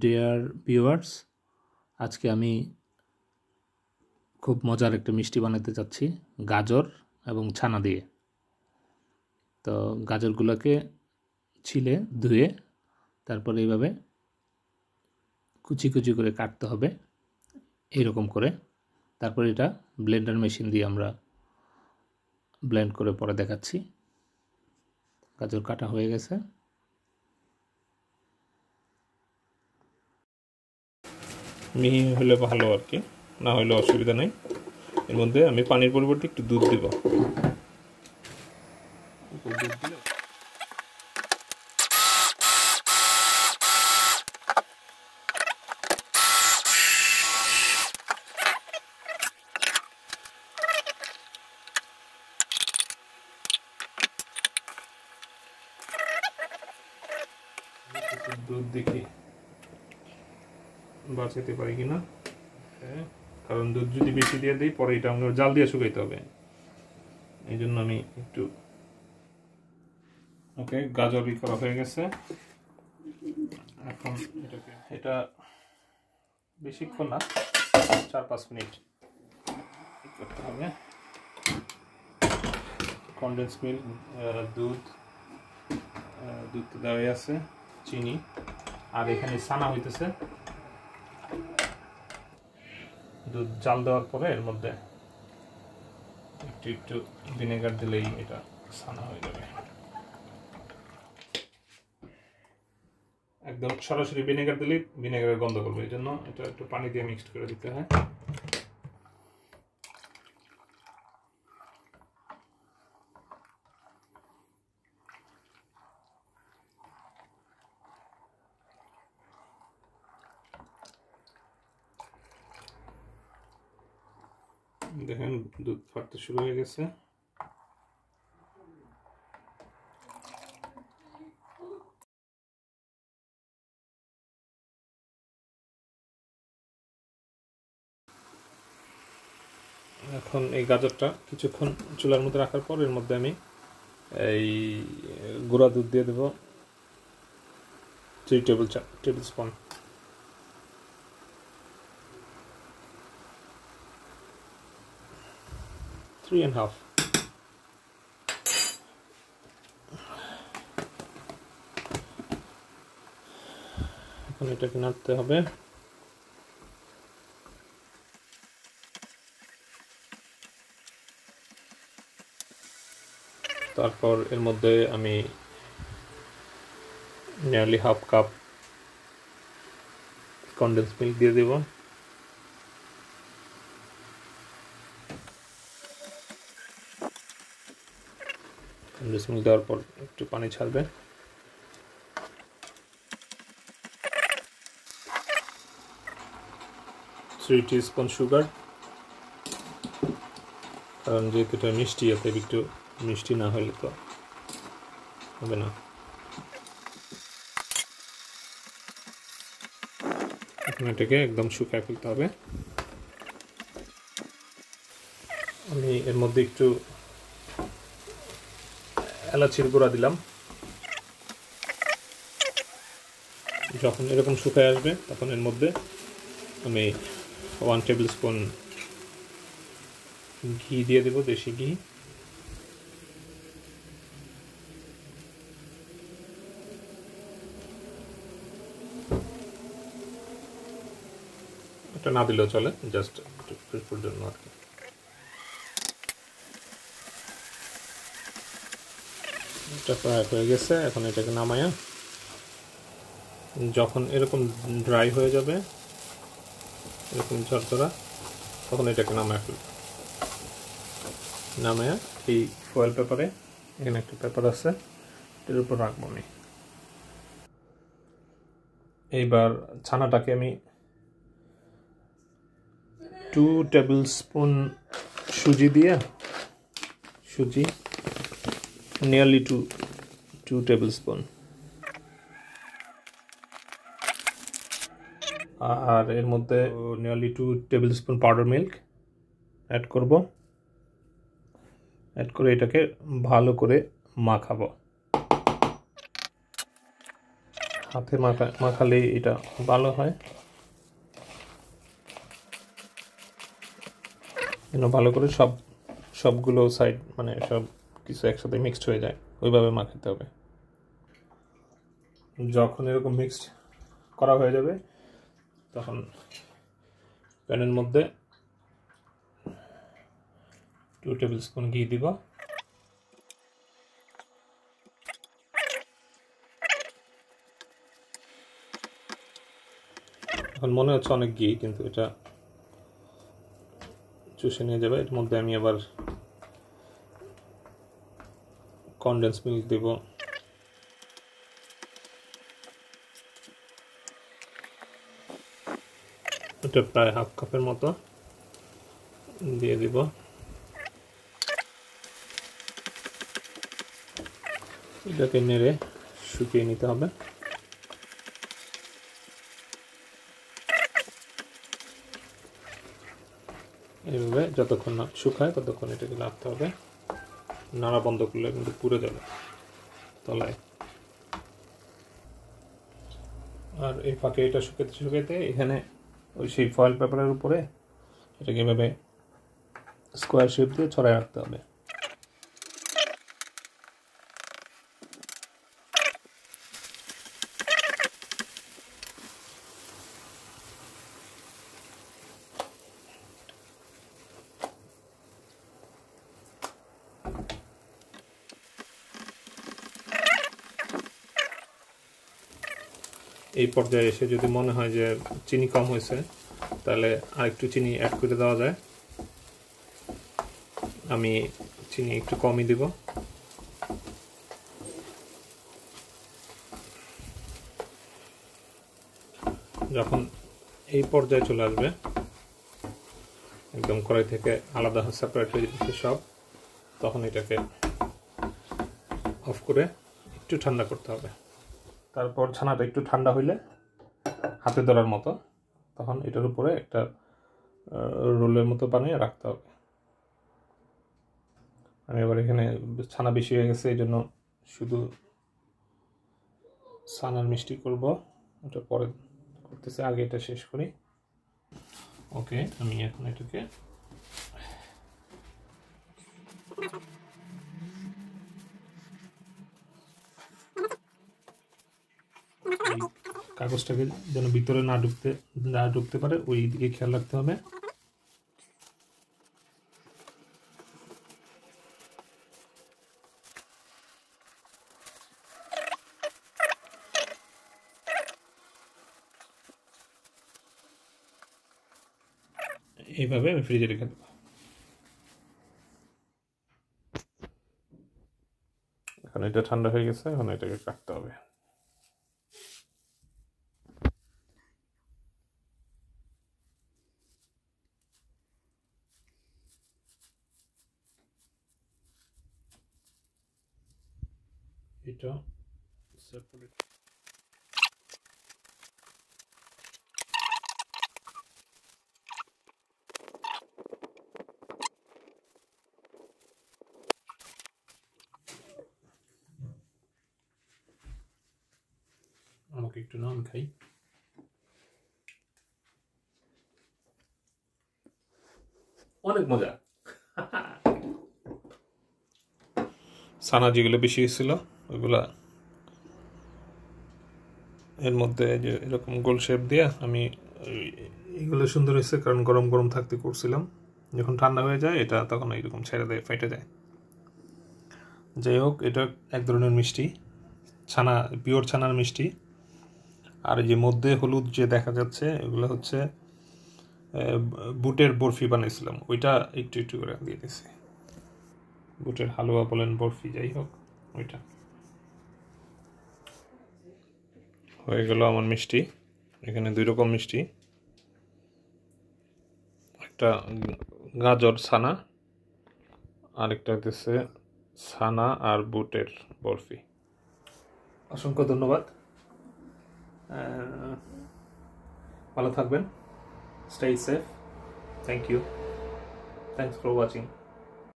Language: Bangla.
ডিয়ার ভিউয়ার্স, আজকে আমি খুব মজার একটা মিষ্টি বানাতে যাচ্ছি গাজর এবং ছানা দিয়ে। তো গাজরগুলোকে ছিলে ধুয়ে তারপর এইভাবে কুচি কুচি করে কাটতে হবে, এইরকম করে। তারপর এটা ব্লেন্ডার মেশিন দিয়ে আমরা ব্লেন্ড করে পরে দেখাচ্ছি। গাজর কাটা হয়ে গেছে। মিহি হলে ভালো আর কি, না হলে অসুবিধা নেই। এর মধ্যে আমি পানির পরিবর্তে একটু দুধ দিব। দুধ দেখি বাঁচাতে পারি কিনা, কারণ দুধ যদি বেশি দিয়ে দিই পরে এটা আমাকে জাল দিয়ে শুকাইতে হবে। এই জন্য আমি একটু ওকে গাজর করা হয়ে গেছে। এখন এটা বেশিক্ষণ না, 4-5 মিনিট করতে হবে। কনডেন্স মিল্ক, দুধ তো দেওয়াই আছে, চিনি, আর এখানে ছানা হইতেছে। দুধ জাল দেওয়ার পরে এর মধ্যে একটু একটু ভিনেগার দিলেই এটা ছানা হয়ে যাবে। একদম সরাসরি ভিনেগার দিলেই ভিনেগারের গন্ধ করবে, এই জন্য এটা একটু পানি দিয়ে মিক্সড করে দিতে হয়। দেখেন দুধ ফাটতে শুরু হয়ে গেছে। এখন এই গাজরটা কিছুক্ষণ চুলার মধ্যে রাখার পর এর মধ্যে আমি এই গুঁড়া দুধ দিয়ে দেবো 3 টেবিল স্পুন। এখন এটাকে নাড়তে হবে। তারপর এর মধ্যে আমি nearly half cup condense milk দিয়ে দেব। কনডেন্স মিল্ক দেওয়ার পর একটু পানি ছাড়বে। থ্রি টিস্পুন সুগার, কারণ যেহেতু এটা মিষ্টি, এতে একটু মিষ্টি না হলে তো হবে না। এখন এটাকে একদম শুকায় ফেলতে হবে। আমি এর মধ্যে একটু এলাচির গুঁড়া দিলাম। যখন এরকম শুকায় আসবে তখন এর মধ্যে আমি 1 টেবিল স্পুন ঘি দিয়ে দেব, দেশি ঘি। এটা না দিলেও চলে, জাস্ট একটু ক্রিস্পির জন্য আর কি। এটা প্রায় হয়ে গেছে। এখন এটাকে নামায়া যখন এরকম ড্রাই হয়ে যাবে, এরকম ঝরঝরা, তখন এটাকে নামায় ফেলবে। নামায়া এই ফয়েল পেপারে, এখানে একটা পেপার আছে, এর উপর রাখবো আমি। এইবার ছানাটাকে আমি 2 টেবিল স্পুন সুজি দিয়ে, সুজি নিয়ারলি 2 টেবিল স্পুন, আর এর মধ্যে nearly 2 tablespoon powder milk add করব। অ্যাড করে এটাকে ভালো করে মাখাবো। হাতে মাখালে এটা ভালো হয়, ভালো করে সবগুলো সাইড মানে সব কিছু একসাথে মিক্সড হয়ে যায়, ওইভাবে মাখাতে হবে। যখন এরকম মিক্সড করা হয়ে যাবে তখন প্যানের মধ্যে 2 টেবিল স্পুন ঘি দিব। এখন মনে হচ্ছে অনেক ঘি, কিন্তু এটা চুষে নিয়ে যাবে। এর মধ্যে আমি আবার কনডেন্স মিল্ক দিব, এটা প্রায় হাফ কাপের মতো দিয়ে দিব। এটাকে নেড়ে শুকিয়ে নিতে হবে। এইভাবে যতক্ষণ না শুকায় ততক্ষণ এটাকে নাড়তে হবে, নাড়া বন্ধ করলে কিন্তু পুড়ে যাবে তলায়। আর এই ফাঁকে এটা শুকাতে এখানে ওই সেই ফয়েল পেপারের উপরে এটাকে এভাবে স্কোয়ার শেপ দিয়ে ছড়ায় রাখতে হবে। এই পর্যায়ে এসে যদি মনে হয় যে চিনি কম হয়েছে, তাহলে আরেকটু চিনি অ্যাড করে দেওয়া যায়। আমি চিনি একটু কমই দিব। যখন এই পর্যায়ে চলে আসবে, একদম কড়াই থেকে আলাদা সেপারেট হয়ে যেতেছে সব, তখন এটাকে অফ করে একটু ঠান্ডা করতে হবে। তারপর ছানাটা একটু ঠান্ডা হইলে হাতে ধরার মতো, তখন এটার উপরে একটা রোলের মতো বানিয়ে রাখতে হবে। আমি এবার এখানে ছানা বেশি হয়ে গেছে, এই জন্য শুধু ছানার মিষ্টি করব, ওটা পরে করতেছে, আগে এটা শেষ করি। ওকে, আমি এখন এটাকে কাগজটাকে যেন ভিতরে না ঢুকতে পারে, ওই দিকে খেয়াল রাখতে হবে। এইভাবে আমি ফ্রিজে রেখে দেবো। এখন এটা ঠান্ডা হয়ে গেছে, এখন এটাকে কাটতে হবে। এটা সেপারেট আমাকে একটু নাম খাই। অনেক মজা। ছানা যেগুলো বেশি হয়েছিল ওইগুলা এর মধ্যে যে এরকম গোল শেপ দিয়ে আমি, এগুলো সুন্দর হয়েছে কারণ গরম গরম থাকতে করছিলাম। যখন ঠান্ডা হয়ে যায় এটা তখন এইরকম ছেড়ে দেয়, ফেটে যায়। যাই হোক, এটা এক ধরনের মিষ্টি, ছানা, পিওর ছানার মিষ্টি। আর এই যে মধ্যে হলুদ যে দেখা যাচ্ছে, এগুলো হচ্ছে বুটের বরফি বানিয়েছিলাম, ওইটা একটু একটু করে দিয়ে দিয়েছি। বুটের হালুয়া বলেন, বরফি, যাই হোক, ওইটা হয়ে গেল আমার মিষ্টি। এখানে 2 রকম মিষ্টি, একটা গাজর ছানা, আরেকটা হচ্ছে ছানা আর বুটের বরফি। অসংখ্য ধন্যবাদ, ভালো থাকবেন, stay safe, thank you, thanks for watching.